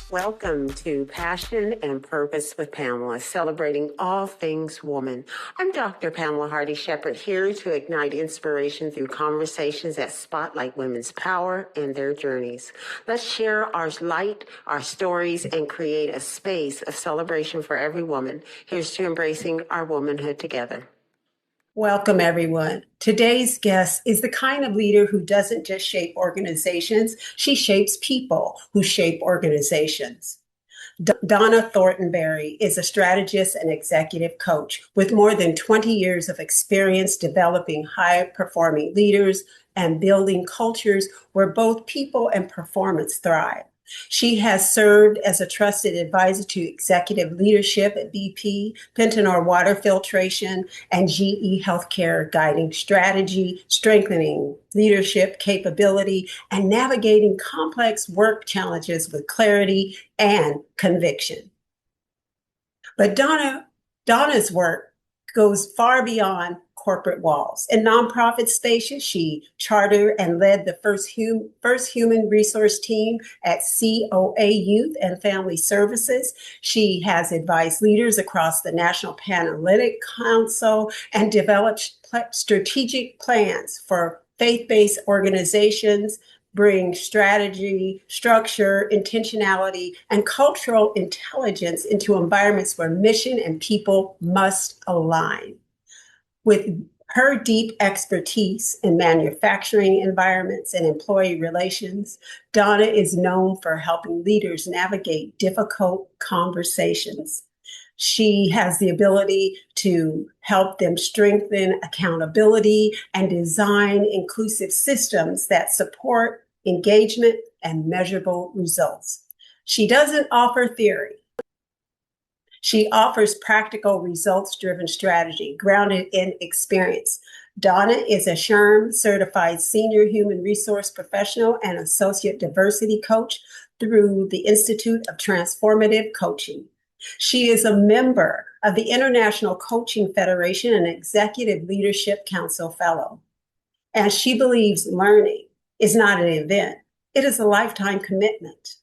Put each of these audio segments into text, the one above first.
Welcome to Passion and Purpose with Pamela, celebrating all things woman. I'm Dr. Pamela Hardy Shepherd, here to ignite inspiration through conversations that spotlight women's power and their journeys. Let's share our light, our stories, and create a space of celebration for every woman. Here's to embracing our womanhood together. Welcome, everyone. Today's guest is the kind of leader who doesn't just shape organizations, she shapes people who shape organizations. Donna Fortenberry is a strategist and executive coach with more than 20 years of experience developing high-performing leaders and building cultures where both people and performance thrive. She has served as a trusted advisor to executive leadership at BP, Pentanor Water Filtration, and GE Healthcare, guiding strategy, strengthening leadership capability, and navigating complex work challenges with clarity and conviction. But Donna's work goes far beyond corporate walls. In nonprofit spaces, she chartered and led the first human resource team at COA Youth and Family Services. She has advised leaders across the National Panhellenic Council and developed strategic plans for faith-based organizations, bring strategy, structure, intentionality, and cultural intelligence into environments where mission and people must align. With her deep expertise in manufacturing environments and employee relations, Donna is known for helping leaders navigate difficult conversations. She has the ability to help them strengthen accountability and design inclusive systems that support engagement and measurable results. She doesn't offer theory. She offers practical, results-driven strategy grounded in experience. Donna is a SHRM certified senior human resource professional and associate diversity coach through the Institute of Transformative Coaching. She is a member of the International Coaching Federation and Executive Leadership Council Fellow. And she believes learning is not an event, it is a lifetime commitment.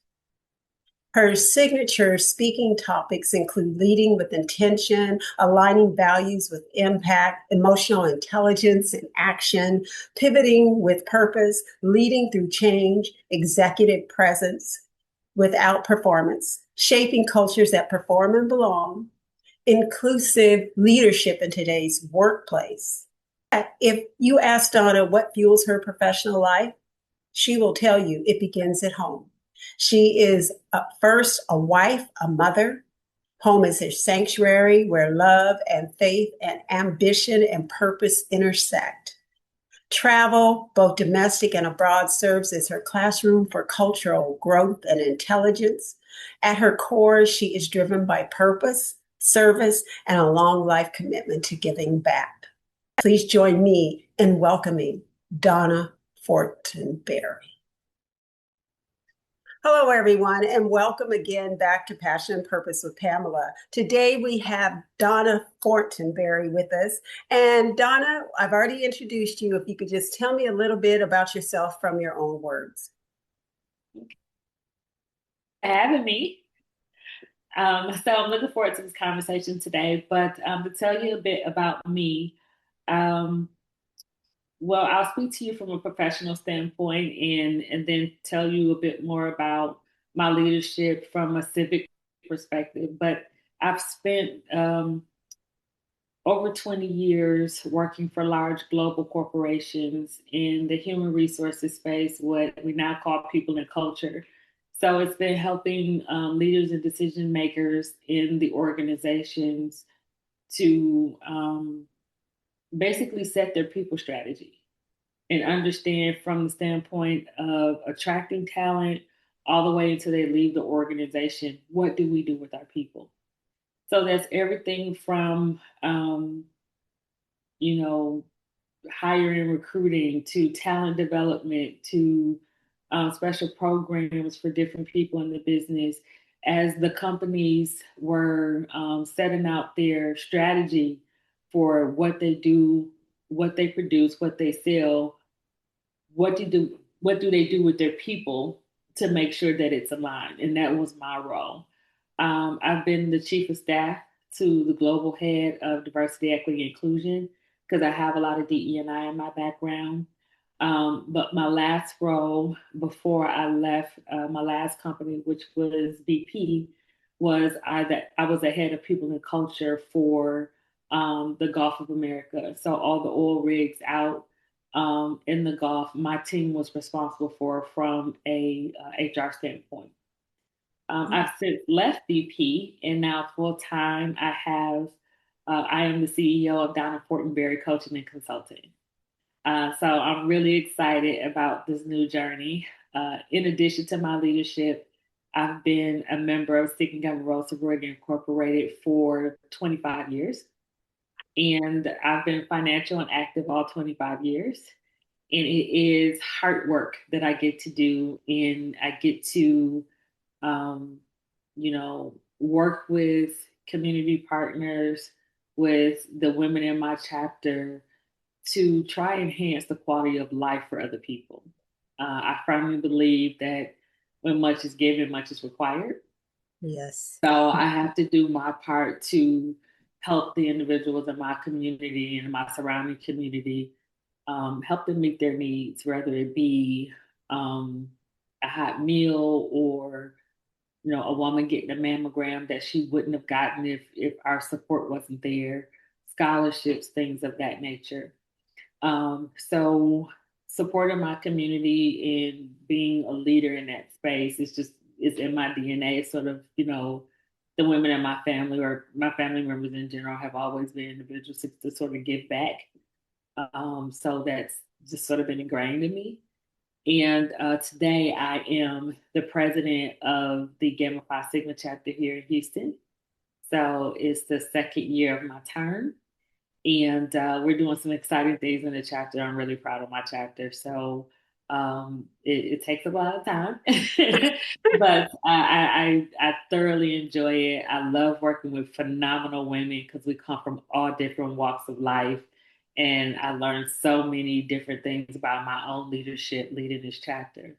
Her signature speaking topics include leading with intention, aligning values with impact, emotional intelligence and action, pivoting with purpose, leading through change, executive presence without performance, shaping cultures that perform and belong, inclusive leadership in today's workplace. If you ask Donna what fuels her professional life, she will tell you it begins at home. She is first a wife, a mother. Home is her sanctuary where love and faith and ambition and purpose intersect. Travel, both domestic and abroad, serves as her classroom for cultural growth and intelligence. At her core, she is driven by purpose, service, and a long life commitment to giving back. Please join me in welcoming Donna Fortenberry. Hello, everyone, and welcome again back to Passion and Purpose with Pamela. Today, we have Donna Fortenberry with us. And Donna, I've already introduced you. If you could just tell me a little bit about yourself from your own words. Having me. So I'm looking forward to this conversation today, but to tell you a bit about me, well, I'll speak to you from a professional standpoint and then tell you a bit more about my leadership from a civic perspective. But I've spent over 20 years working for large global corporations in the human resources space, what we now call people and culture. So it's been helping leaders and decision makers in the organizations to basically set their people strategy and understand from the standpoint of attracting talent all the way until they leave the organization, what do we do with our people? So that's everything from, hiring, recruiting, to talent development, to special programs for different people in the business. As the companies were setting out their strategy for what they do, what they produce, what they sell, what do they do with their people to make sure that it's aligned. And that was my role. I've been the chief of staff to the global head of diversity, equity, and inclusion because I have a lot of DE&I in my background. But my last role before I left my last company, which was BP, was I was the head of people and culture for the Gulf of America. So all the oil rigs out in the Gulf, my team was responsible for from a HR standpoint. I've since left BP, and now full time I am the CEO of Donna Fortenberry Coaching and Consulting. So I'm really excited about this new journey. In addition to my leadership, I've been a member of Seeking Government Road Sorority Incorporated for 25 years, and I've been financial and active all 25 years. And it is hard work that I get to do, and I get to um, work with community partners, with the women in my chapter to try and enhance the quality of life for other people. I firmly believe that when much is given, much is required. Yes. So I have to do my part to help the individuals in my community and my surrounding community, help them meet their needs, whether it be a hot meal or a woman getting a mammogram that she wouldn't have gotten if our support wasn't there, scholarships, things of that nature. So supporting my community and being a leader in that space is in my DNA. It's sort of, the women in my family or my family members in general have always been individuals to sort of give back. So that's just sort of been ingrained in me. And today I am the president of the Gamma Phi Sigma chapter here in Houston. So it's the second year of my term. And we're doing some exciting things in the chapter. I'm really proud of my chapter. So it takes a lot of time, but I thoroughly enjoy it. I love working with phenomenal women because we come from all different walks of life. And I learned so many different things about my own leadership leading this chapter.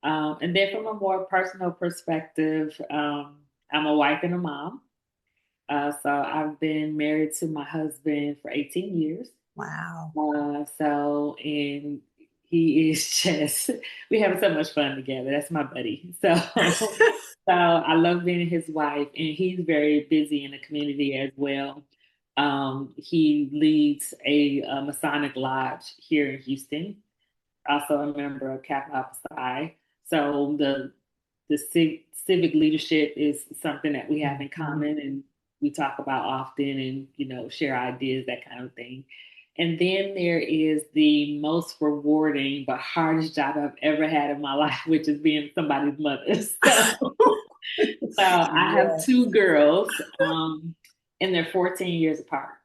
And then from a more personal perspective, I'm a wife and a mom. So I've been married to my husband for 18 years. Wow. And he is just, we have so much fun together. That's my buddy. So I love being his wife, and he's very busy in the community as well. He leads a Masonic lodge here in Houston, also a member of Kappa Alpha Psi. So the civic leadership is something that we have in common, and we talk about often, and share ideas, that kind of thing. And then there is the most rewarding but hardest job I've ever had in my life, which is being somebody's mother. So I have two girls, and they're 14 years apart.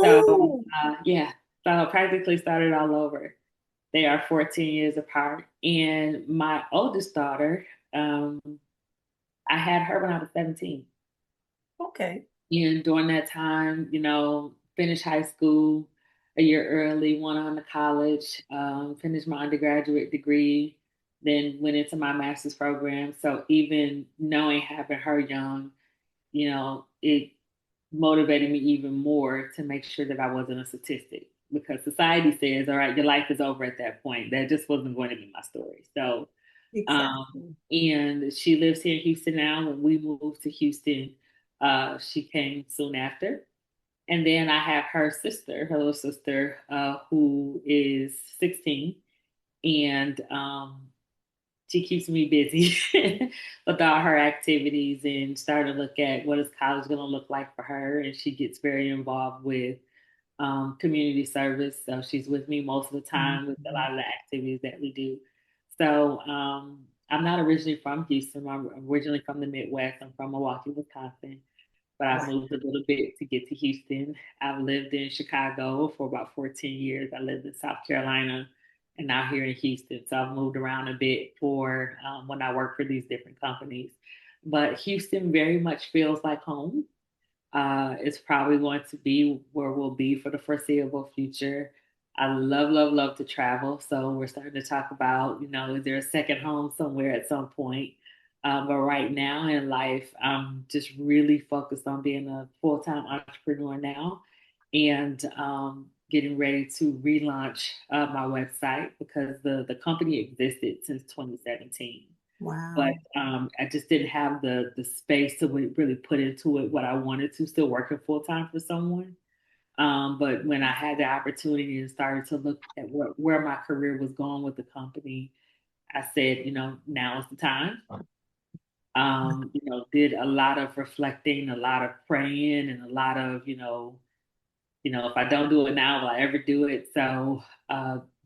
So yeah, so I practically started all over. They are 14 years apart. And my oldest daughter, I had her when I was 17. Okay. And during that time, finished high school a year early, went on to college, finished my undergraduate degree, then went into my master's program. So even knowing having her young, it motivated me even more to make sure that I wasn't a statistic, because society says, all right, your life is over at that point. That just wasn't going to be my story. So, and she lives here in Houston now. When we moved to Houston, she came soon after. And then I have her sister, her little sister, who is 16. And she keeps me busy with all her activities, and starting to look at what is college going to look like for her. And she gets very involved with community service. So she's with me most of the time with a lot of the activities that we do. So I'm not originally from Houston. I'm originally from the Midwest. I'm from Milwaukee, Wisconsin, but I moved a little bit to get to Houston. I've lived in Chicago for about 14 years. I lived in South Carolina, and now here in Houston. So I've moved around a bit for when I work for these different companies. But Houston very much feels like home. It's probably going to be where we'll be for the foreseeable future. I love, love, love to travel. So we're starting to talk about, is there a second home somewhere at some point? But right now in life, I'm just really focused on being a full-time entrepreneur now and getting ready to relaunch my website because the company existed since 2017. But Wow. I just didn't have the space to really put into it what I wanted to, still working full-time for someone. But when I had the opportunity and started to look at where my career was going with the company, I said, now is the time. Did a lot of reflecting, a lot of praying, and a lot of, if I don't do it now, will I ever do it? So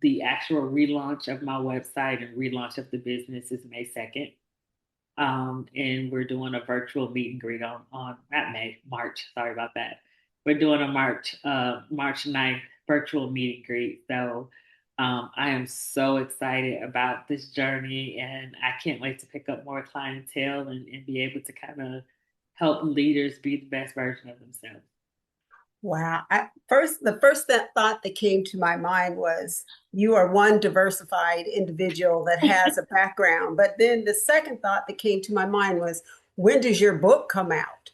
the actual relaunch of my website and relaunch of the business is May 2nd. And we're doing a virtual meet and greet on not May, March. Sorry about that. We're doing a March 9th virtual meet and greet. So I am so excited about this journey and I can't wait to pick up more clientele and be able to kind of help leaders be the best version of themselves. Wow. The first thought that came to my mind was you are one diversified individual that has a background. But then the second thought that came to my mind was, when does your book come out?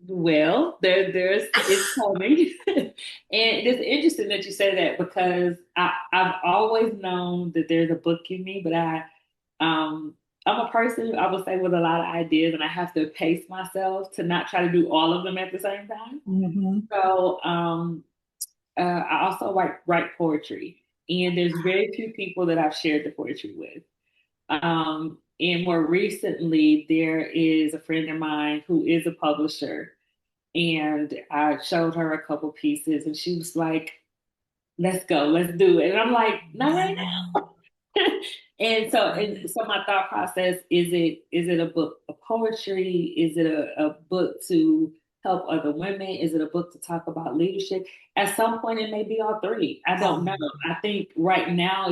Well, there's it's coming, and it's interesting that you say that because I've always known that there's a book in me, but I'm a person I would say with a lot of ideas, and I have to pace myself to not try to do all of them at the same time. Mhm. So I also write poetry, and there's very few people that I've shared the poetry with. And more recently, there is a friend of mine who is a publisher and I showed her a couple pieces and she was like, let's go, let's do it. And I'm like, not right Wow. now. And so my thought process, is it a book of poetry? Is it a book to help other women? Is it a book to talk about leadership? At some point it may be all three. I don't know. I think right now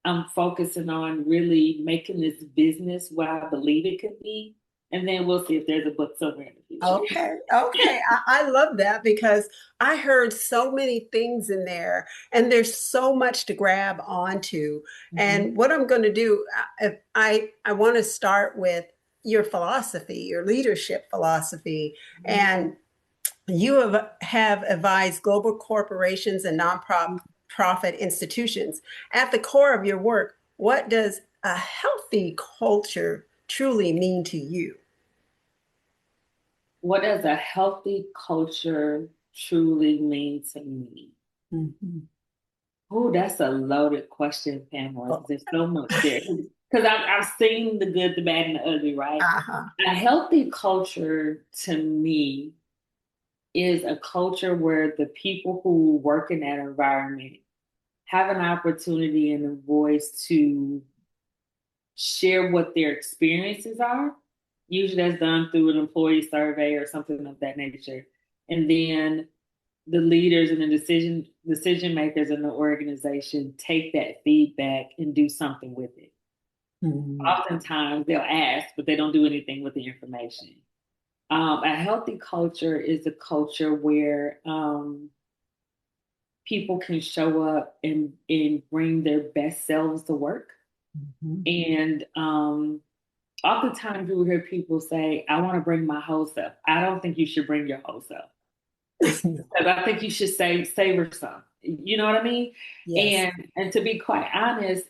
I'm focusing on really making this business what I believe it could be. And then we'll see if there's a book somewhere in the future. Okay, okay. I love that because I heard so many things in there, and there's so much to grab onto. Mhm. And what I'm going to do, I want to start with your philosophy, your leadership philosophy, and you have advised global corporations and nonprofit institutions. At the core of your work, what does a healthy culture truly mean to you? What does a healthy culture truly mean to me? Mhm. Oh, that's a loaded question, Pamela, Oh, because there's so much there. Because I've seen the good, the bad, and the ugly, right? uh-huh. A healthy culture to me is a culture where the people who work in that environment have an opportunity and a voice to share what their experiences are. Usually that's done through an employee survey or something of that nature. And then the leaders and the decision makers in the organization take that feedback and do something with it. Mhm. Oftentimes they'll ask, but they don't do anything with the information. A healthy culture is a culture where people can show up and bring their best selves to work. Mhm. And oftentimes you will hear people say, I want to bring my whole self. I don't think you should bring your whole self. Because I think you should savor some. You know what I mean? Yes. And to be quite honest,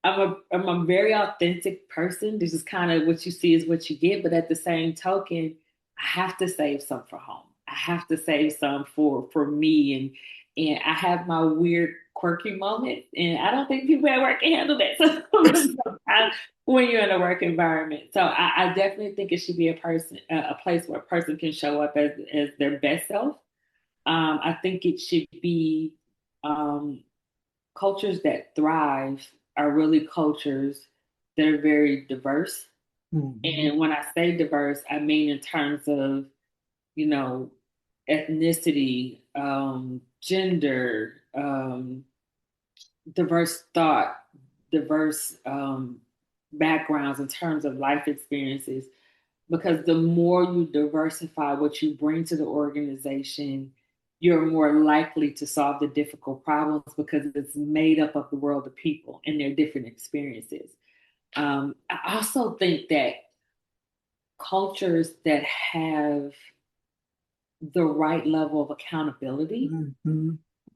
I'm a very authentic person. This is kind of what you see is what you get, but at the same token, I have to save some for home. I have to save some for me and I have my weird quirky moments and I don't think people at work can handle that. Sometimes when you're in a work environment. So I definitely think it should be a place where a person can show up as their best self. I think it should be um, cultures that thrive are really cultures that are very diverse. Mhm. And when I say diverse, I mean in terms of, you know, ethnicity, gender, diverse thought, diverse backgrounds in terms of life experiences. Because the more you diversify what you bring to the organization, you're more likely to solve the difficult problems because it's made up of the world of people and their different experiences. I also think that cultures that have the right level of accountability,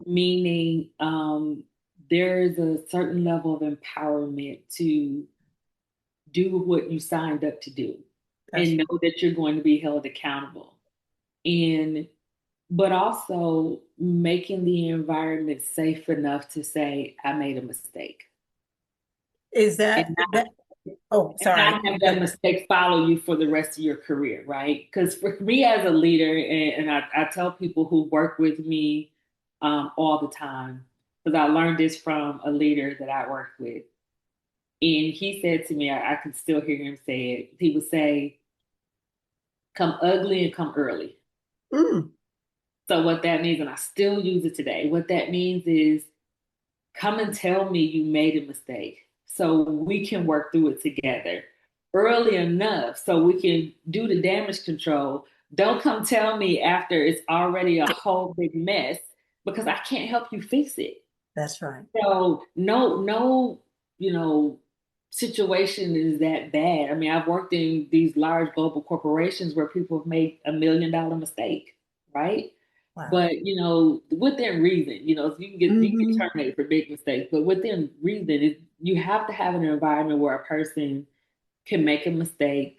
meaning there's a certain level of empowerment to do what you signed up to do and know that you're going to be held accountable. And but also making the environment safe enough to say, I made a mistake. Is that, oh, sorry. And not have that mistake follow you for the rest of your career, right? Because for me as a leader, and I tell people who work with me all the time, because I learned this from a leader that I worked with. And he said to me, I can still hear him say it. He would say, come ugly and come early. So what that means, and I still use it today, what that means is come and tell me you made a mistake so we can work through it together early enough so we can do the damage control. Don't come tell me after it's already a whole big mess because I can't help you fix it. That's right. So no, situation is that bad. I mean, I've worked in these large global corporations where people have made $1 million mistake, right? Wow. But within reason, so you can terminated for big mistakes, but within reason, you have to have an environment where a person can make a mistake,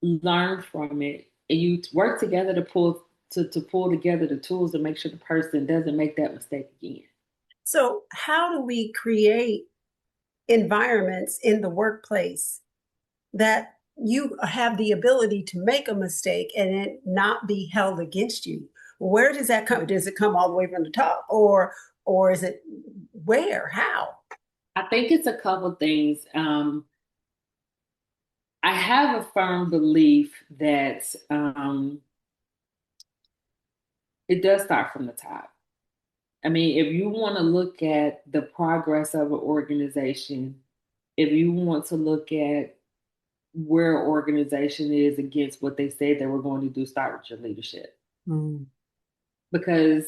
learn from it, and you work together to pull together the tools to make sure the person doesn't make that mistake again. So how do we create environments in the workplace that you have the ability to make a mistake and it not be held against you? Where does that come? Does it come all the way from the top, or is it where? How? I think it's a couple things. I have a firm belief that it does start from the top. I mean, if you want to look at the progress of an organization, if you want to look at where an organization is against what they said they were going to do, start with your leadership. Because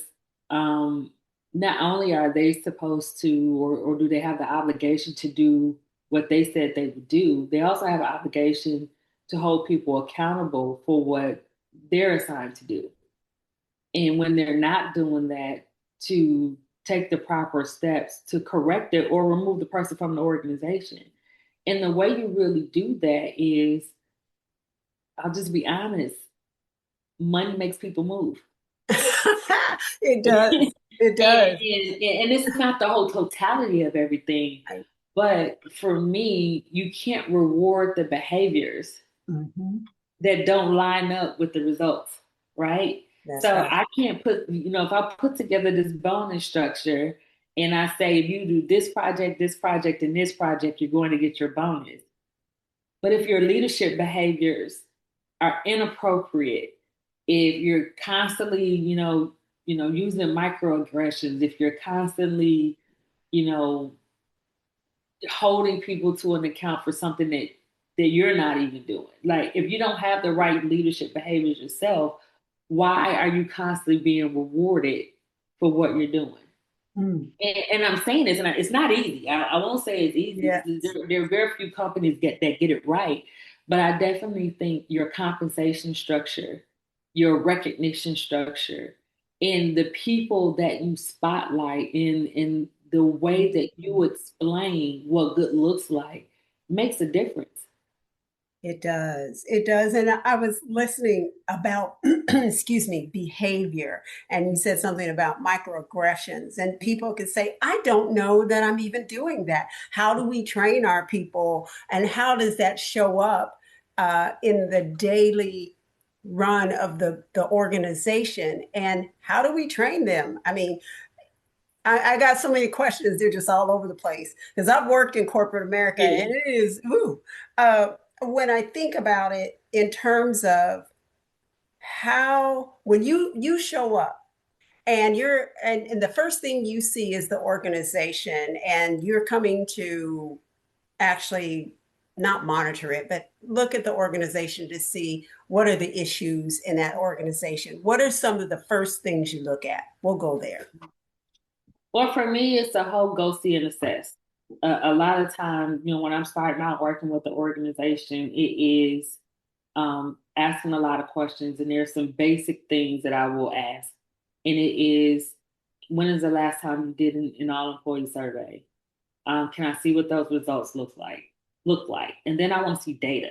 not only are they supposed to, or do they have the obligation to do what they said they would do, they also have an obligation to hold people accountable for what they're assigned to do. And when they're not doing that, to take the proper steps to correct it or remove the person from the organization. And the way you really do that is, I'll just be honest, money makes people move. It does. It does. And this is not the whole totality of everything. Right. But for me, you can't reward the behaviors that don't line up with the results, right? That's right. I can't put, if I put together this bonus structure and I say, if you do this project, and this project, you're going to get your bonus. But if your leadership behaviors are inappropriate, if you're constantly, using microaggressions, if you're constantly, holding people to an account for something that you're not even doing. Like if you don't have the right leadership behaviors yourself, why are you constantly being rewarded for what you're doing? And I'm saying this, and it's not easy. I won't say it's easy. Yeah. There are very few companies that get it right. But I definitely think your compensation structure, your recognition structure, and the people that you spotlight in the way that you explain what good looks like makes a difference. It does. It does. And I was listening about, excuse me, behavior. And you said something about microaggressions. And people can say, I don't know that I'm even doing that. How do we train our people? And how does that show up in the daily run of the organization? And how do we train them? I mean, I got so many questions. They're just all over the place because I've worked in corporate America and it is, when I think about it in terms of how, when you show up and and the first thing you see is the organization and you're coming to actually not monitor it, but look at the organization to see what are the issues in that organization. What are some of the first things you look at? We'll go there. Well, for me, it's a whole go see and assess. A lot of times, when I'm starting out working with the organization, it is asking a lot of questions, and there's some basic things that I will ask. And it is, when is the last time you did an all-employee survey? Can I see what those results look like? And then I want to see data.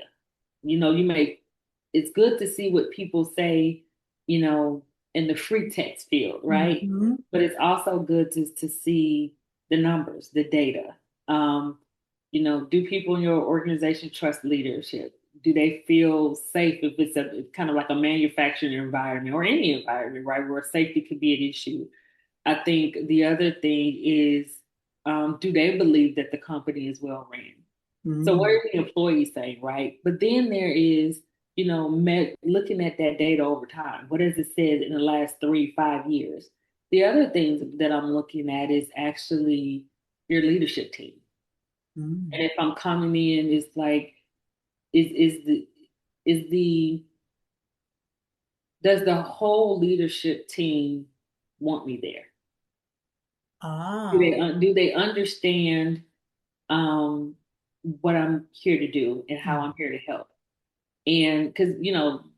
It's good to see what people say, in the free text field, right? Mm-hmm. But it's also good to see the numbers, the data. Do people in your organization trust leadership? Do they feel safe if it's kind of like a manufacturing environment or any environment, right, where safety could be an issue? I think the other thing is, do they believe that the company is well ran? Mm-hmm. So what are the employees saying, right? But then there is, looking at that data over time. What has it said in the last 3-5 years? The other things that I'm looking at is actually your leadership team. Mm-hmm. And if I'm coming in, it's like, is the does the whole leadership team want me there? Do they understand what I'm here to do and how I'm here to help? And because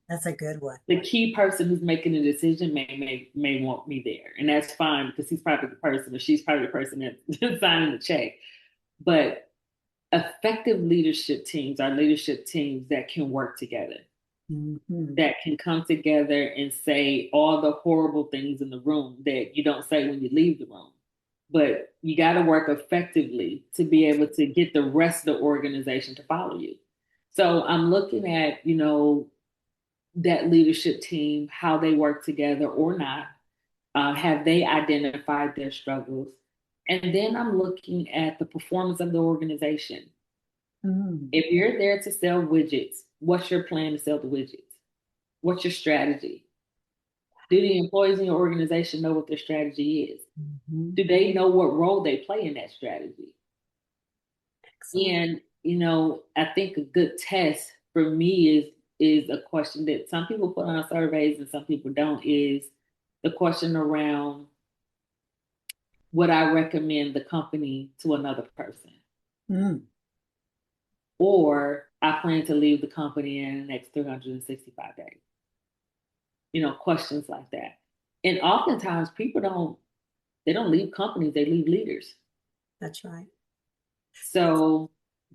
that's a good one. The key person who's making the decision may want me there, and that's fine because he's probably the person or she's probably the person that's signing the check. But effective leadership teams are leadership teams that can work together, that can come together and say all the horrible things in the room that you don't say when you leave the room. But you got to work effectively to be able to get the rest of the organization to follow you. So I'm looking at, that leadership team, how they work together or not. Have they identified their struggles? And then I'm looking at the performance of the organization. If you're there to sell widgets, what's your plan to sell the widgets? What's your strategy? Do the employees in your organization know what their strategy is? Do they know what role they play in that strategy? Excellent. And, I think a good test for me is a question that some people put on surveys and some people don't, is the question around, would I recommend the company to another person? Or I plan to leave the company in the next 365 days. Questions like that. And oftentimes people don't leave companies, they leave leaders. That's right. So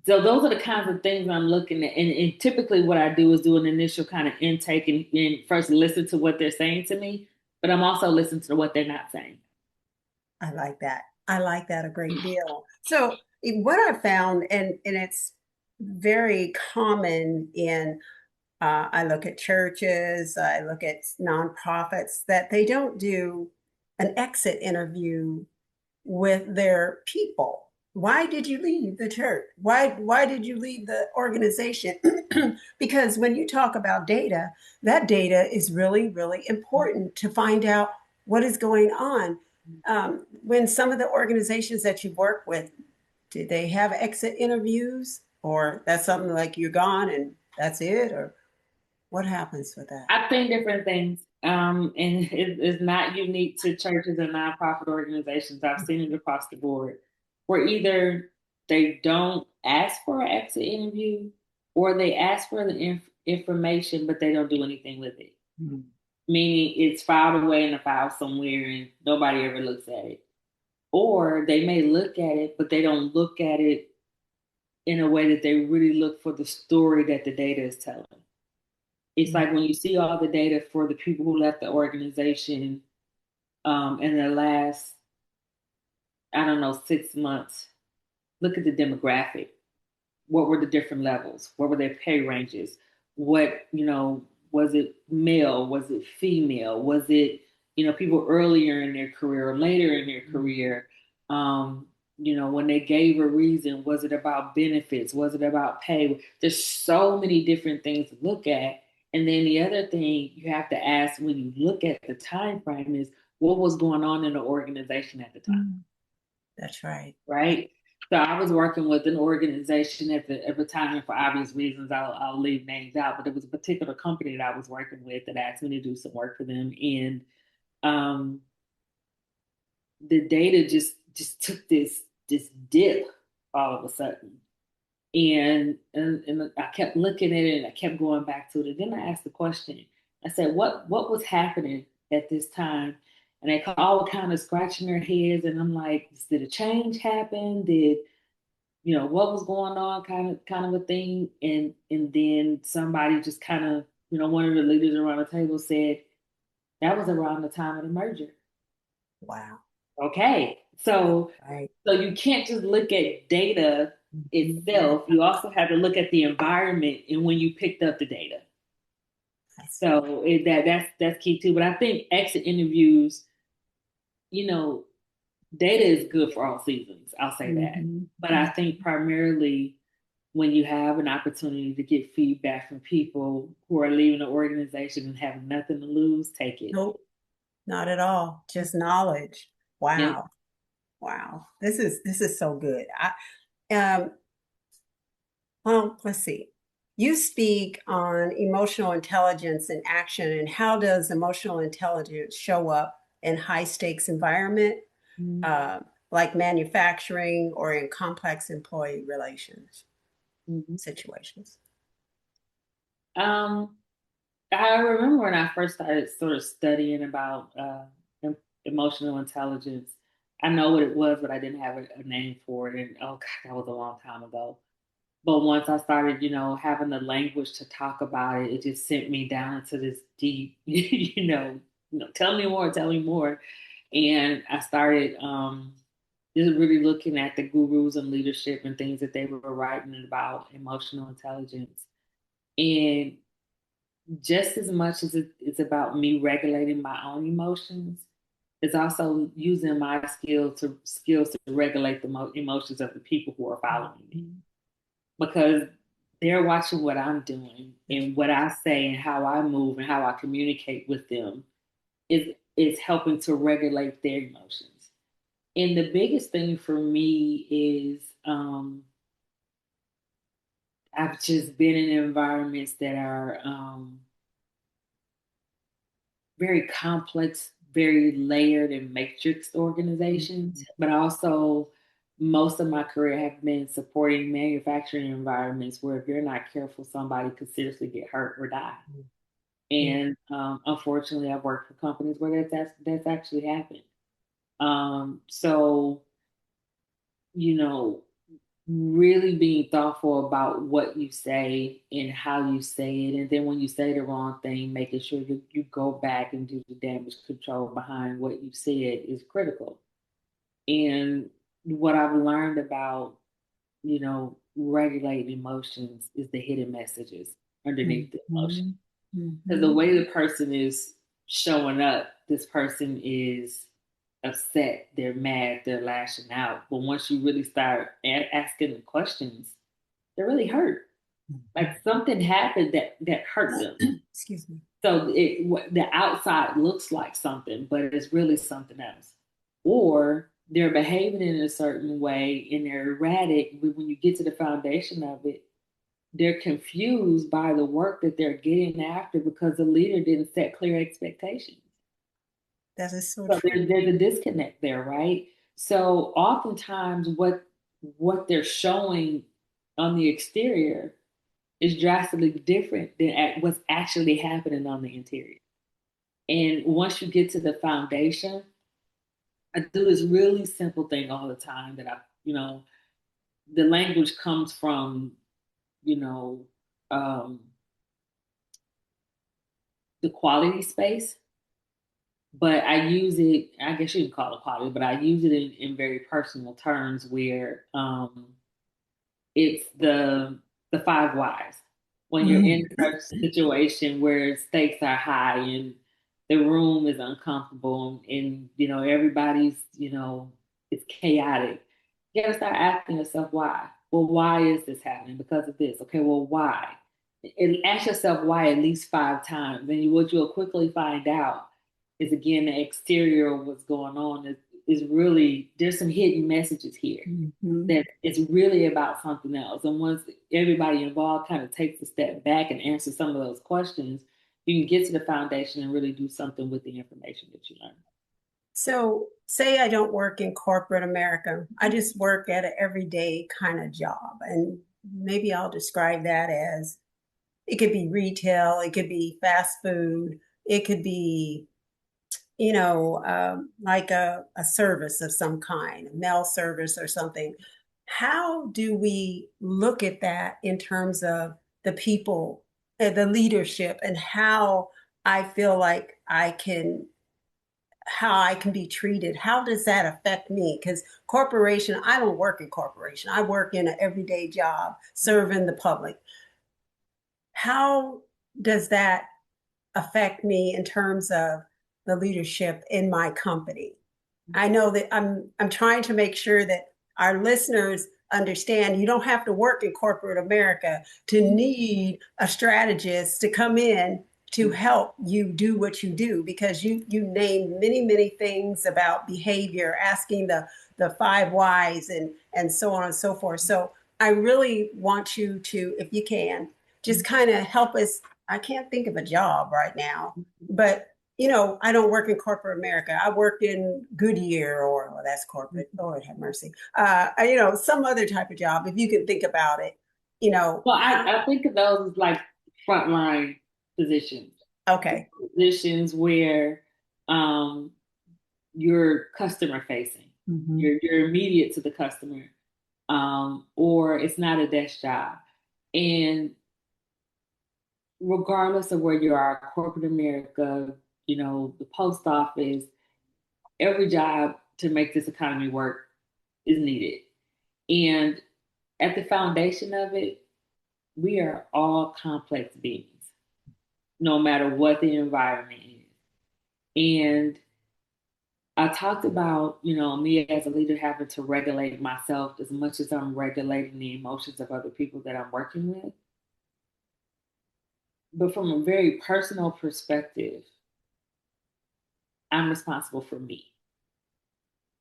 those are the kinds of things I'm looking at. And typically what I do is do an initial kind of intake and first listen to what they're saying to me, but I'm also listening to what they're not saying. I like that. I like that a great deal. So what I found, and it's very common in, I look at churches, I look at nonprofits, that they don't do an exit interview with their people. Why did you leave the church? Why did you leave the organization? Because when you talk about data, that data is really, really important to find out what is going on. When some of the organizations that you work with, do they have exit interviews, or that's something like you're gone and that's it, or what happens with that? I've seen different things, and it's not unique to churches and nonprofit organizations. I've seen it across the board, where either they don't ask for an exit interview, or they ask for the information, but they don't do anything with it. Meaning it's filed away in a file somewhere and nobody ever looks at it. Or they may look at it, but they don't look at it in a way that they really look for the story that the data is telling. It's like when you see all the data for the people who left the organization in the last, 6 months, look at the demographic. What were the different levels? What were their pay ranges? What, was it male? Was it female? Was it, people earlier in their career or later in their career? When they gave a reason, was it about benefits? Was it about pay? There's so many different things to look at. And then the other thing you have to ask when you look at the time frame is, what was going on in the organization at the time? That's right. Right? So I was working with an organization at the time, and for obvious reasons, I'll leave names out. But it was a particular company that I was working with that asked me to do some work for them, and um, the data just took this dip all of a sudden, and I kept looking at it, and I kept going back to it. And then I asked the question. I said, "What was happening at this time?" And they all kind of scratching their heads, and I'm like, "Did a change happen? Did what was going on?" Kind of a thing. And then somebody just kind of one of the leaders around the table said that was around the time of the merger. Wow. Okay, so Right. so you can't just look at data itself. You also have to look at the environment and when you picked up the data. So that's key too. But I think exit interviews, data is good for all seasons. I'll say that. But I think primarily when you have an opportunity to get feedback from people who are leaving the organization and have nothing to lose, take it. Nope, not at all. Just knowledge. Yep. Wow. Wow. This is so good. Well, let's see. You speak on emotional intelligence in action, and how does emotional intelligence show up in high stakes environment, like manufacturing or in complex employee relations situations? I remember when I first started sort of studying about emotional intelligence. I know what it was, but I didn't have a name for it. And oh God, that was a long time ago. But once I started, having the language to talk about it, it just sent me down into this deep, tell me more. And I started just really looking at the gurus and leadership and things that they were writing about emotional intelligence. And just as much as it's about me regulating my own emotions, it's also using my skills to regulate the emotions of the people who are following me, because they're watching what I'm doing and what I say and how I move and how I communicate with them is helping to regulate their emotions. And the biggest thing for me is I've just been in environments that are very complex, very layered and matrixed organizations, but also most of my career have been supporting manufacturing environments where if you're not careful, somebody could seriously get hurt or die. And unfortunately, I've worked for companies where that's actually happened. So, you know, really being thoughtful about what you say and how you say it. And then when you say the wrong thing, making sure you go back and do the damage control behind what you said is critical. And what I've learned about, regulating emotions is the hidden messages underneath the emotion. Because the way the person is showing up, this person is upset, they're mad, they're lashing out. But once you really start asking the questions, they're really hurt. Like something happened that hurt them. Excuse me. So the outside looks like something, but it's really something else. Or they're behaving in a certain way and they're erratic. But when you get to the foundation of it, they're confused by the work that they're getting after because the leader didn't set clear expectations. That is so So true. there's a disconnect there, right? So oftentimes what they're showing on the exterior is drastically different than what's actually happening on the interior. And once you get to the foundation, I do this really simple thing all the time that the language comes from, you know, um, the quality space, but I use it, I guess you can call it quality, but I use it in very personal terms where it's the five whys. When you're in a situation where stakes are high and the room is uncomfortable and everybody's it's chaotic, you gotta start asking yourself why. Well, why is this happening? Because of this. Okay, well, why? And ask yourself why at least 5 times. And what you'll quickly find out is again the exterior of what's going on is is really, there's some hidden messages here that it's really about something else. And once everybody involved kind of takes a step back and answers some of those questions, you can get to the foundation and really do something with the information that you learn. So, say I don't work in corporate America, I just work at an everyday kind of job. And maybe I'll describe that as it could be retail, it could be fast food, it could be, like a service of some kind, a mail service or something. How do we look at that in terms of the people, the leadership, and how I feel like how I can be treated? How does that affect me? Because corporation, I don't work in corporation. I work in an everyday job serving the public. How does that affect me in terms of the leadership in my company? I know that I'm trying to make sure that our listeners understand you don't have to work in corporate America to need a strategist to come in to help you do what you do, because you named many things about behavior, asking the 5 whys and so on and so forth. So I really want you to, if you can, just kind of help us. I can't think of a job right now, but I don't work in corporate America. I work in Goodyear, or well, that's corporate. Lord have mercy. Some other type of job. If you can think about it, Well, I think of those as like frontline positions. Okay. Positions where you're customer facing, you're immediate to the customer, or it's not a desk job. And regardless of where you are, corporate America, the post office, every job to make this economy work is needed. And at the foundation of it, we are all complex beings, no matter what the environment is. And I talked about, me as a leader having to regulate myself as much as I'm regulating the emotions of other people that I'm working with. But from a very personal perspective, I'm responsible for me.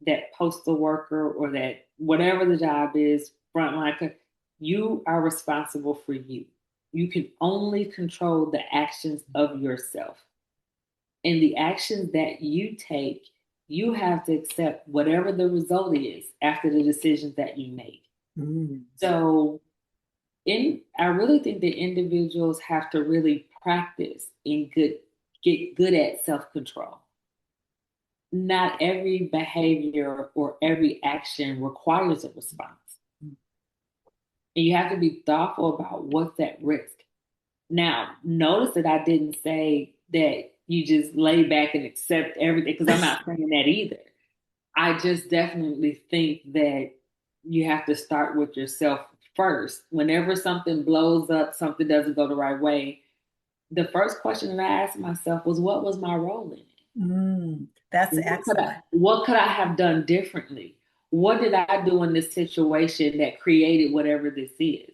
That postal worker or that whatever the job is, frontline, you are responsible for you. You can only control the actions of yourself. And the actions that you take, you have to accept whatever the result is after the decisions that you make. So I really think that individuals have to really practice and get good at self-control. Not every behavior or every action requires a response. And you have to be thoughtful about what's at risk. Now, notice that I didn't say that you just lay back and accept everything, because I'm not saying that either. I just definitely think that you have to start with yourself first. Whenever something blows up, something doesn't go the right way, the first question that I asked myself was, what was my role in it? That's excellent. What could I have done differently? What did I do in this situation that created whatever this is?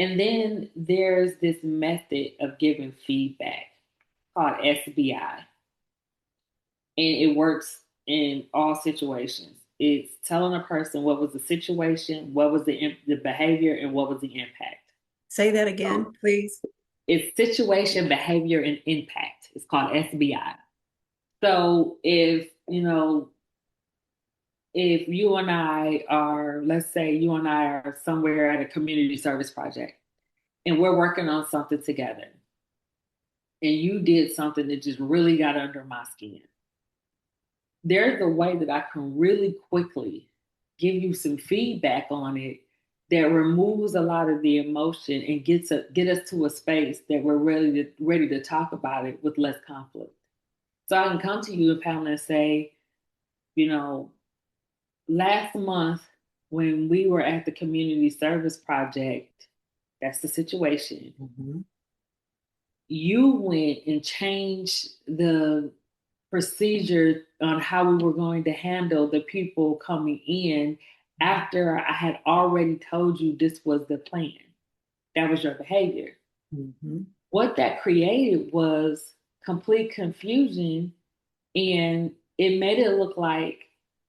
And then there's this method of giving feedback called SBI. And it works in all situations. It's telling a person what was the situation, what was the behavior, and what was the impact. Say that again, please. It's situation, behavior, and impact. It's called SBI. So if you and I are, let's say you and I are somewhere at a community service project and we're working on something together, and you did something that just really got under my skin, there's a way that I can really quickly give you some feedback on it that removes a lot of the emotion and get us to a space that we're ready to talk about it with less conflict. So I can come to you, Pamela, and say, last month when we were at the community service project, that's the situation. You went and changed the procedure on how we were going to handle the people coming in after I had already told you this was the plan. That was your behavior. What that created was complete confusion, and it made it look like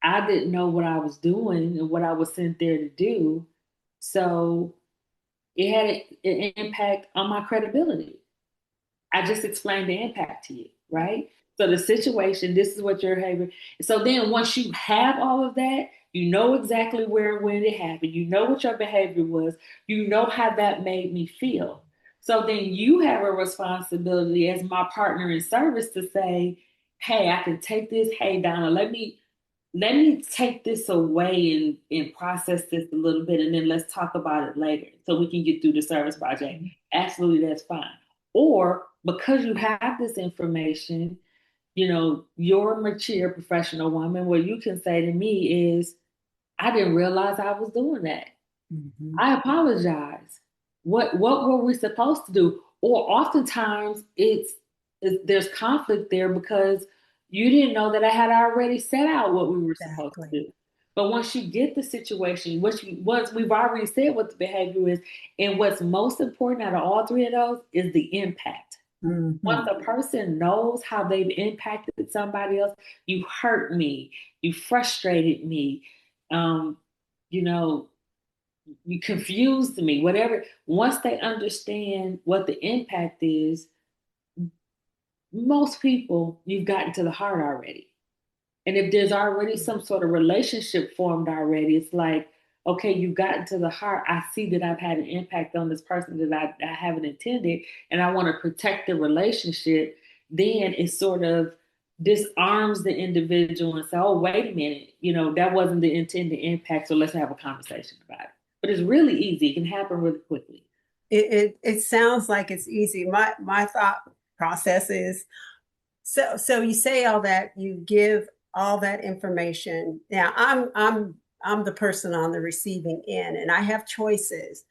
I didn't know what I was doing and what I was sent there to do. So it had an impact on my credibility. I just explained the impact to you, right? So the situation, this is what your behavior. So then once you have all of that, you know exactly where and when it happened. You know what your behavior was. You know how that made me feel. So then you have a responsibility as my partner in service to say, hey, I can take this. Hey, Donna, let me take this away and process this a little bit, and then let's talk about it later so we can get through the service project. Absolutely, that's fine. Or because you have this information, you're a mature professional woman, what you can say to me is, I didn't realize I was doing that. Mhm. I apologize. What were we supposed to do? Or oftentimes there's conflict there because you didn't know that I had already set out what we were supposed to Exactly. do. But once you get the situation, once we've already said what the behavior is, and what's most important out of all three of those is the impact. Once Mhm. a person knows how they've impacted somebody else, you hurt me, you frustrated me, um, you know, you confused me, whatever. Once they understand what the impact is, most people you've gotten to the heart already. And if there's already some sort of relationship formed already, it's like, okay, you've gotten to the heart. I see that I've had an impact on this person that I haven't intended, and I want to protect the relationship. Then it sort of disarms the individual and say, oh, wait a minute, that wasn't the intended impact, so let's have a conversation about it. But it's really easy. It can happen really quickly. It sounds like it's easy. My thought process is, so you say all that, you give all that information. Now I'm the person on the receiving end, and I have choices.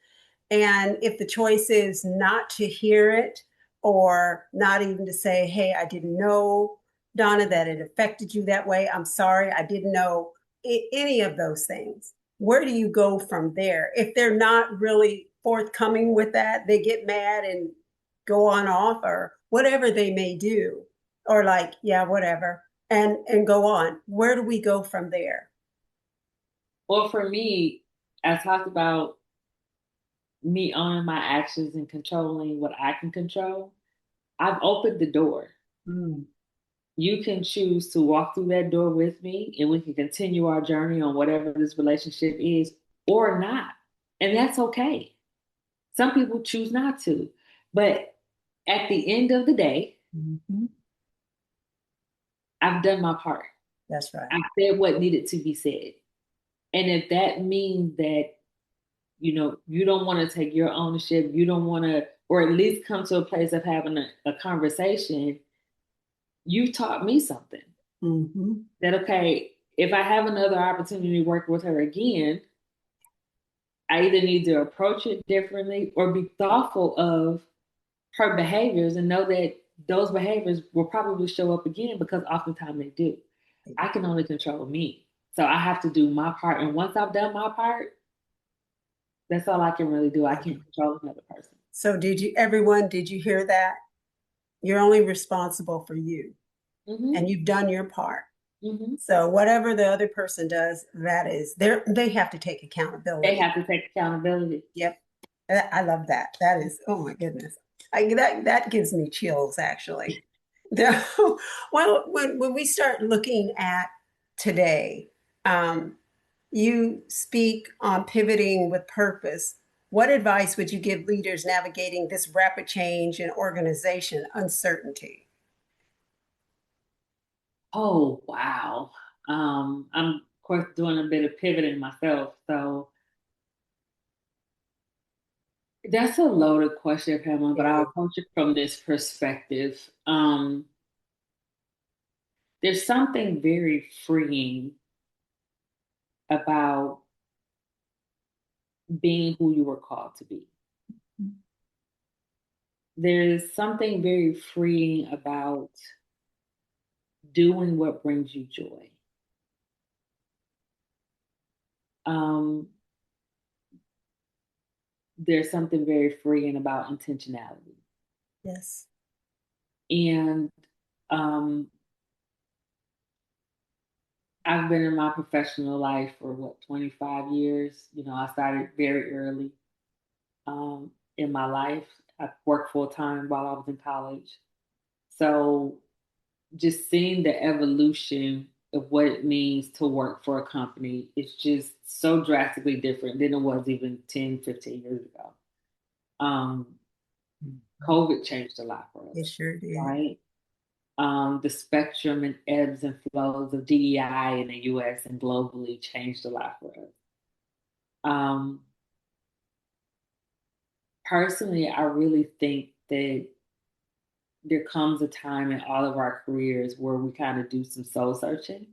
And if the choice is not to hear it, or not even to say, hey, I didn't know, Donna, that it affected you that way. I'm sorry, I didn't know any of those things. Where do you go from there? If they're not really forthcoming with that, they get mad and go on off or whatever they may do, or like, yeah, whatever, and go on. Where do we go from there? Well, for me, I talked about me owning my actions and controlling what I can control. I've opened the door. Mm, You can choose to walk through that door with me and we can continue our journey on whatever this relationship is or not. And that's okay. Some people choose not to. But at the end of the day, mhm. I've done my part. That's right. I said what needed to be said. And if that means that, you don't want to take your ownership, you don't want to, or at least come to a place of having a conversation, you taught me something. Mhm. That, okay, if I have another opportunity to work with her again, I either need to approach it differently or be thoughtful of her behaviors and know that those behaviors will probably show up again because oftentimes they do. I can only control me. So I have to do my part. And once I've done my part, that's all I can really do. I can't control another person. So did you hear that? You're only responsible for you, Mm-hmm. and you've done your part. Mm-hmm. So whatever the other person does, they have to take They accountability. have to take accountability. Yep. I love that. That is, oh my goodness. That gives me chills actually. Well, when we start looking at today, um, you speak on pivoting with purpose. What advice would you give leaders navigating this rapid change in organization uncertainty? Oh, wow. I'm, of course, doing a bit of pivoting myself. So that's a loaded question, Pamela, but I'll Yeah. approach it from this perspective. There's something very freeing about being who you were called to be. There's something very freeing about doing what brings you joy. Um, there's something very freeing about intentionality. Yes. And um, I've been in my professional life for what, 25 years. I started very early in my life. I worked full time while I was in college. So just seeing the evolution of what it means to work for a company is just so drastically different than it was even 10, 15 years ago. Um, COVID changed a lot for us, It sure did. right? The spectrum and ebbs and flows of DEI in the US and globally changed a lot for us. Um, Personally, I really think that there comes a time in all of our careers where we kind of do some soul searching,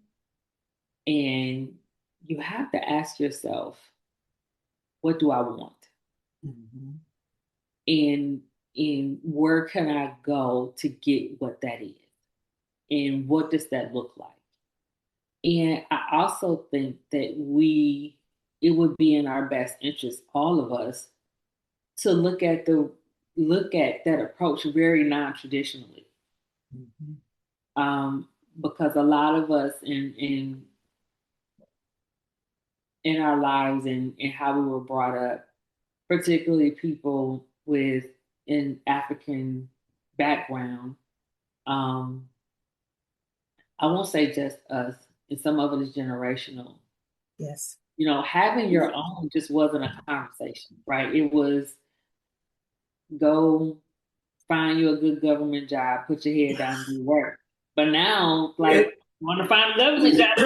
and you have to ask yourself, what do I want? Mhm. And where can I go to get what that is? And what does that look like? And I also think that it would be in our best interest, all of us, to look at that approach very non-traditionally. Mhm. Because a lot of us in our lives and how we were brought up, particularly people with an African background, um, I won't say just us, and some of it is generational. Yes. Having your own just wasn't a conversation, right? It was go find you a good government job, put your head down and do work. But now, like, want to find a government job.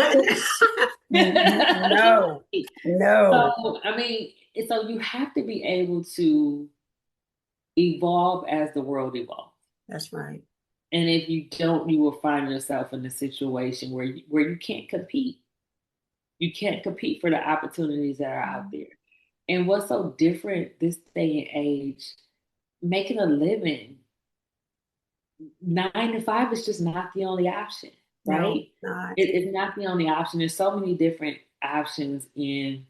No, no. So, I mean, so you have to be able to evolve as the world evolves. That's right. And if you don't, you will find yourself in a situation where you can't compete. You can't compete for the opportunities that are out there. And what's so different this day and age, making a living 9 to 5 is just not the only option, No, right? not. It's not the only option. There's so many different options in,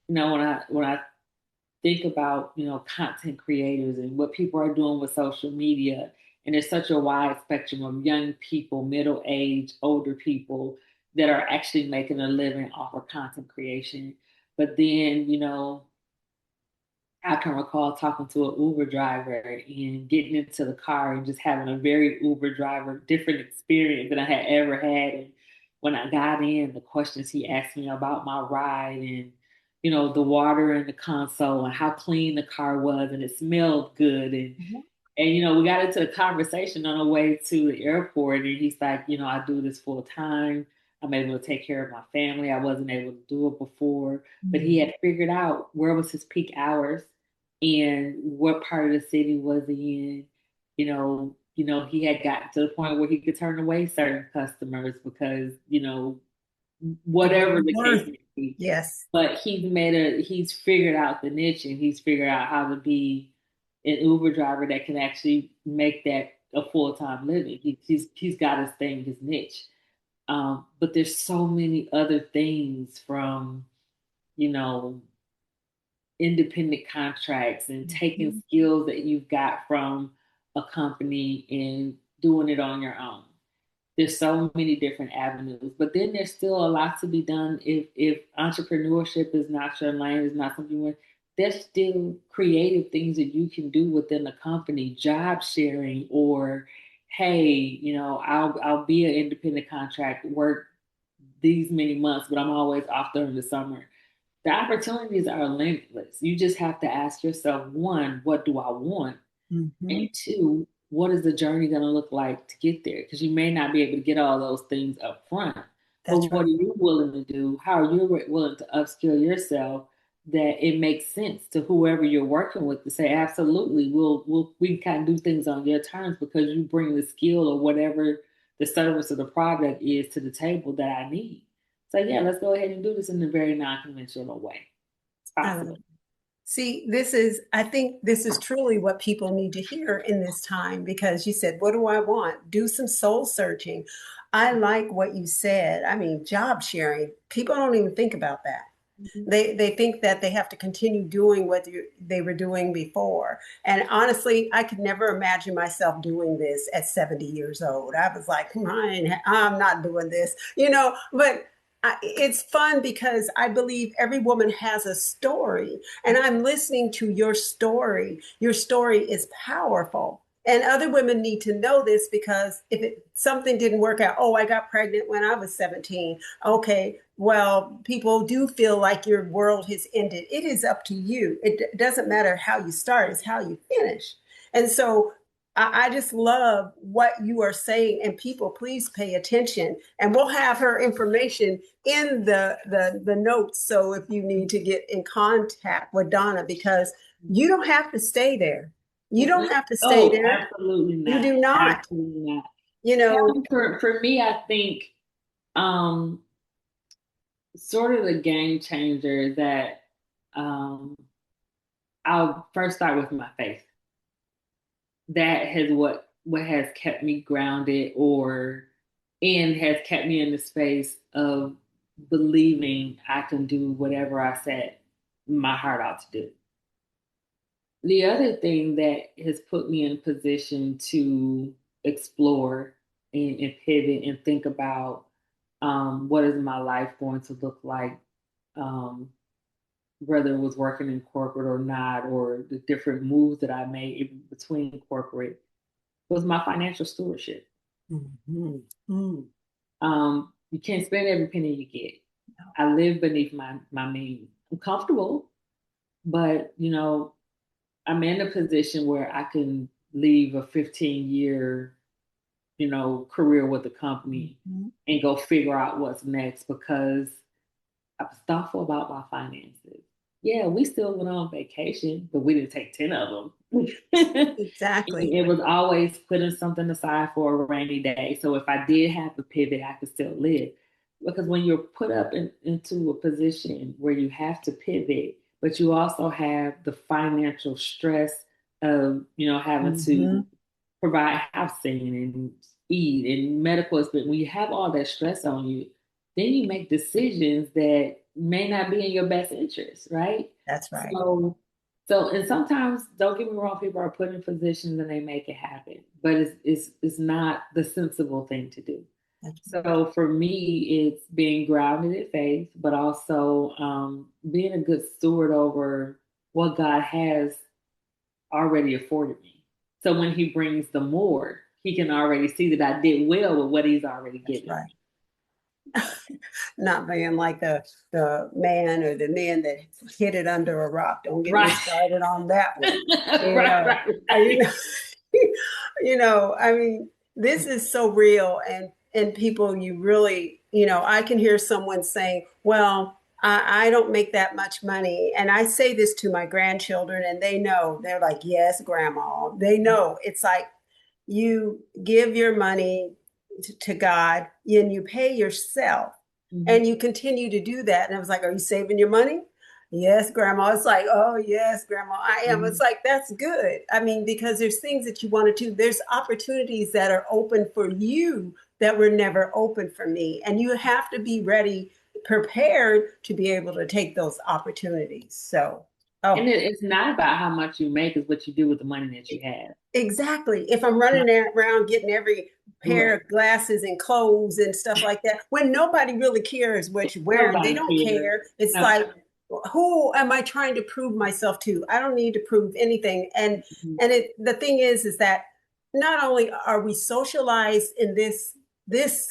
when I think about, content creators and what people are doing with social media. And there's such a wide spectrum of young people, middle age, older people that are actually making a living off of content creation. But then, I can recall talking to an Uber driver and getting into the car and just having a very Uber driver different experience than I had ever had. And when I got in, the questions he asked me about my ride and, the water in the console and how clean the car was and it smelled good. And we got into a conversation on the way to the airport, and he's like, I do this full time. I'm able to take care of my family. I wasn't able to do it before, but he had figured out where was his peak hours and what part of the city was he in. He had gotten to the point where he could turn away certain customers because, whatever the case may be. Yes. But he's figured out the niche and he's figured out how to be an Uber driver that can actually make that a full-time living. He's got his thing, his niche. But there's so many other things from, you know, independent contracts and taking skills that you've got from a company and doing it on your own. There's so many different avenues, but then there's still a lot to be done. If entrepreneurship is not your lane, is not something you want, there's still creative things that you can do within the company, job sharing, or hey, I'll be an independent contract, work these many months, but I'm always off during the summer. The opportunities are limitless. You just have to ask yourself, one, what do I want? Mm-hmm. And two, what is the journey going to look like to get there? Because you may not be able to get all those things up front. But That's right. what are you willing to do? How are you willing to upskill yourself that it makes sense to whoever you're working with to say, absolutely, we kind of do things on your terms because you bring the skill or whatever the service or the product is to the table that I need. So yeah, let's go ahead and do this in a very non-conventional way. It's possible. See, I think this is truly what people need to hear in this time because you said, what do I want? Do some soul searching. I like what you said. I mean, job sharing, people don't even think about that. They think that they have to continue doing what they were doing before. And honestly, I could never imagine myself doing this at 70 years old. I was like, I'm not doing this, but it's fun because I believe every woman has a story, and I'm listening to your story. Your story is powerful. And other women need to know this because if something didn't work out, oh, I got pregnant when I was 17. Okay, well, people do feel like your world has ended. It is up to you. It doesn't matter how you start, it's how you finish. And so I just love what you are saying. And people, please pay attention. And we'll have her information in the notes. So if you need to get in contact with Donna, because you don't have to stay there. You don't have to stay Oh, there. absolutely not. You do not. Absolutely not. You know, For me, I think um, sort of the game changer that I'll first start with my faith. That has what has kept me grounded and has kept me in the space of believing I can do whatever I set my heart out to do. The other thing that has put me in position to explore and pivot and think about what is my life going to look like, um, whether it was working in corporate or not, or the different moves that I made in between corporate, was my financial stewardship. mm-hmm. Mm. You can't spend every penny you get. I live beneath my means. I'm comfortable, but I'm in a position where I can leave a 15-year, career with the company and go figure out what's next because I was thoughtful about my finances. Yeah, we still went on vacation, but we didn't take 10 of them. Exactly. It was always putting something aside for a rainy day. So if I did have to pivot, I could still live. Because when you're put up into a position where you have to pivot, but you also have the financial stress of, having to provide housing and eat and medical expense, when you have all that stress on you, then you make decisions that may not be in your best interest, right? That's right. And sometimes, don't get me wrong, people are put in positions and they make it happen, but it's not the sensible thing to do. So for me, it's being grounded in faith, but also being a good steward over what God has already afforded me. So when He brings the more, He can already see that I did well with what He's already given. That's right. Not being like the man or the men that hid it under a rock. Don't get me started on that one. I mean, this is so real, and people, you really, I can hear someone saying, well, I don't make that much money. And I say this to my grandchildren, and they know. They're like, yes, grandma. They know. It's like you give your money to God and you pay yourself. And you continue to do that. And I was like, are you saving your money? Yes, grandma. It's like, oh, yes, grandma, I am. It's like, that's good. I mean, because there's things that you want to do. There's opportunities that are open for you that were never open for me. And you have to be ready, prepared to be able to take those opportunities. So, and it's not about how much you make, it's what you do with the money that you have. Exactly. If I'm running around getting every pair of glasses and clothes and stuff like that, when nobody really cares what you're wearing, they don't care. It's like, who am I trying to prove myself to? I don't need to prove anything. And the thing is that not only are we socialized in this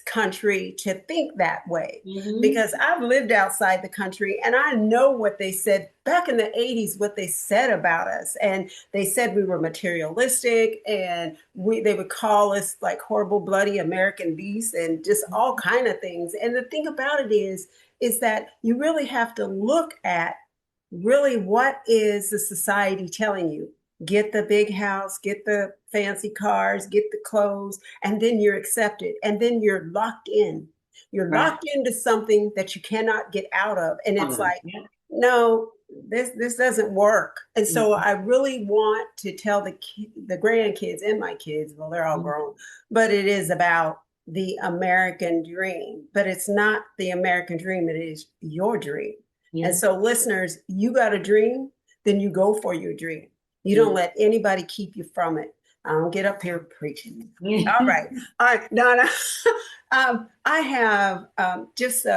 country to think that way, because I've lived outside the country and I know what they said back in the 80s, what they said about us. And they said we were materialistic, and they would call us like horrible, bloody American beasts and just all kind of things. And the thing about it is that you really have to look at really what is the society telling you. Get the big house, get the fancy cars, get the clothes, and then you're accepted. And then you're locked in. You're locked into something that you cannot get out of. And it's like, no, this doesn't work. And so I really want to tell the grandkids and my kids, well, they're all grown, but it is about the American dream. But it's not the American dream, it is your dream. And so listeners, you got a dream, then you go for your dream. You don't let anybody keep you from it. I don't get up here preaching. All right, Donna. I have just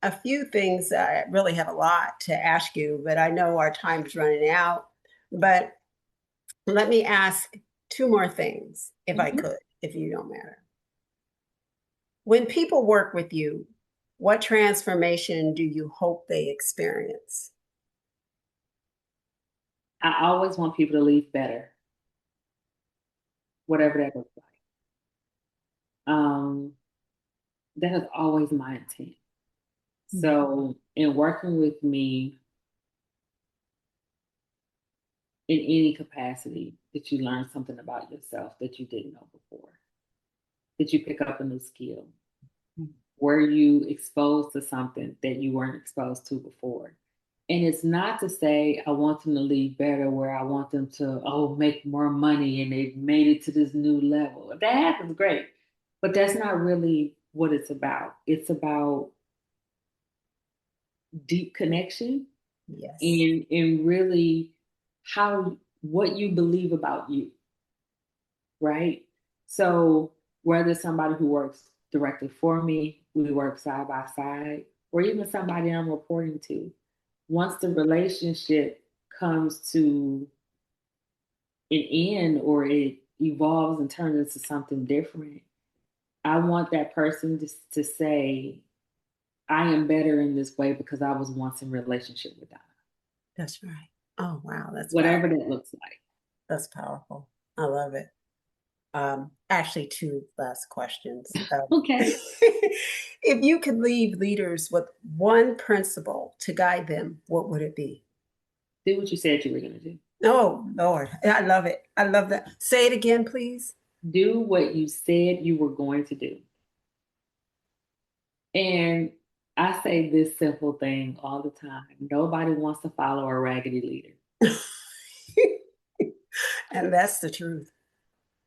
a few things. I really have a lot to ask you, but I know our time is running out. But let me ask two more things, if I could, if you don't matter. When people work with you, what transformation do you hope they experience? I always want people to leave better, whatever that looks like. That is always my intent. So, in working with me in any capacity, that you learn something about yourself that you didn't know before, that you pick up a new skill. Were you exposed to something that you weren't exposed to before? And it's not to say I want them to leave better, where I want them to, make more money and they've made it to this new level. If that happens, great. But that's not really what it's about. It's about deep connection Yes. and really what you believe about you, right? So whether somebody who works directly for me, we work side by side, or even somebody I'm reporting to, once the relationship comes to an end or it evolves and turns into something different, I want that person to say, I am better in this way because I was once in relationship with Donna. That's right. Oh, wow. That's Whatever powerful. that looks like. That's powerful. I love it. Actually, two last questions. Okay. If you could leave leaders with one principle to guide them, what would it be? Do what you said you were going to do. Oh, Lord. I love it. I love that. Say it again, please. Do what you said you were going to do. And I say this simple thing all the time. Nobody wants to follow a raggedy leader. And that's the truth.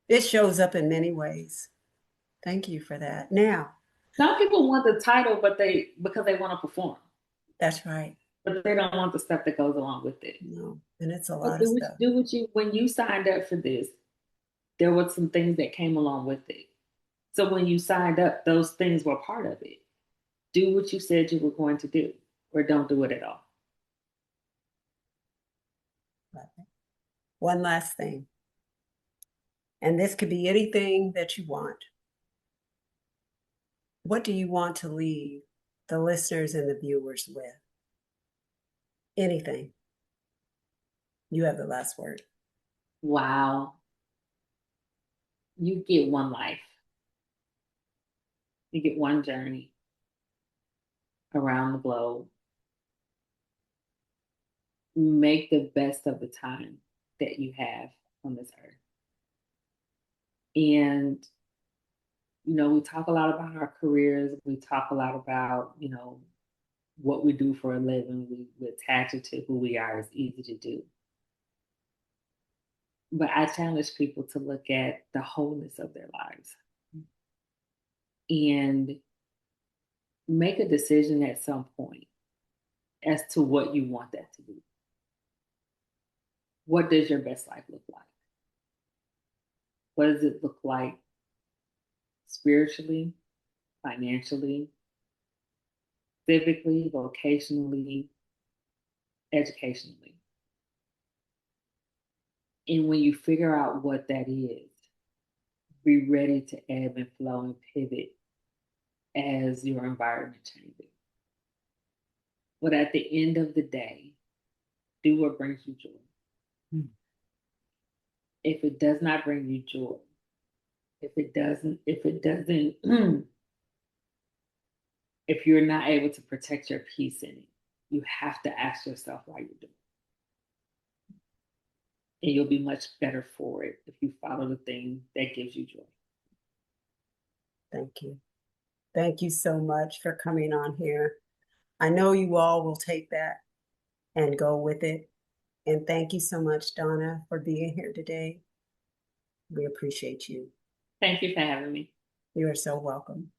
It shows up in many ways. Thank you for that. Now, Some people want the title, because they want to perform. that's right. But they don't want the stuff that goes along with it. No, and it's a But lot of stuff. when you signed up for this, there were some things that came along with it. So when you signed up, those things were part of it. Do what you said you were going to do, or don't do it at all. One last thing, and this could be anything that you want. What do you want to leave the listeners and the viewers with? Anything. You have the last word. Wow. You get one life. You get one journey around the globe. Make the best of the time that you have on this earth. And, we talk a lot about our careers. We talk a lot about, what we do for a living. We attach it to who we are. It's easy to do. But I challenge people to look at the wholeness of their lives and make a decision at some point as to what you want that to be. What does your best life look like? What does it look like spiritually, financially, civically, vocationally, educationally? And when you figure out what that is, be ready to ebb and flow and pivot as your environment changes. But at the end of the day, do what brings you joy. Mm. If it does not bring you joy, if you're not able to protect your peace in it, you have to ask yourself why you're doing it. And you'll be much better for it if you follow the thing that gives you joy. Thank you. Thank you so much for coming on here. I know you all will take that and go with it. And thank you so much, Donna, for being here today. We appreciate you. Thank you for having me. You are so welcome.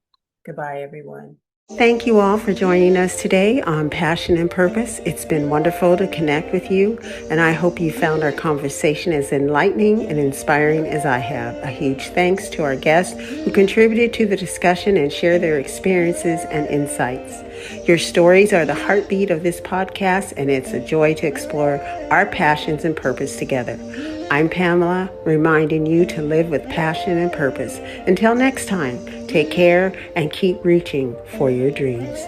Goodbye, everyone. Thank you all for joining us today on Passion and Purpose. It's been wonderful to connect with you, and I hope you found our conversation as enlightening and inspiring as I have. A huge thanks to our guests who contributed to the discussion and shared their experiences and insights. Your stories are the heartbeat of this podcast, and it's a joy to explore our passions and purpose together. I'm Pamela, reminding you to live with passion and purpose. Until next time, take care and keep reaching for your dreams.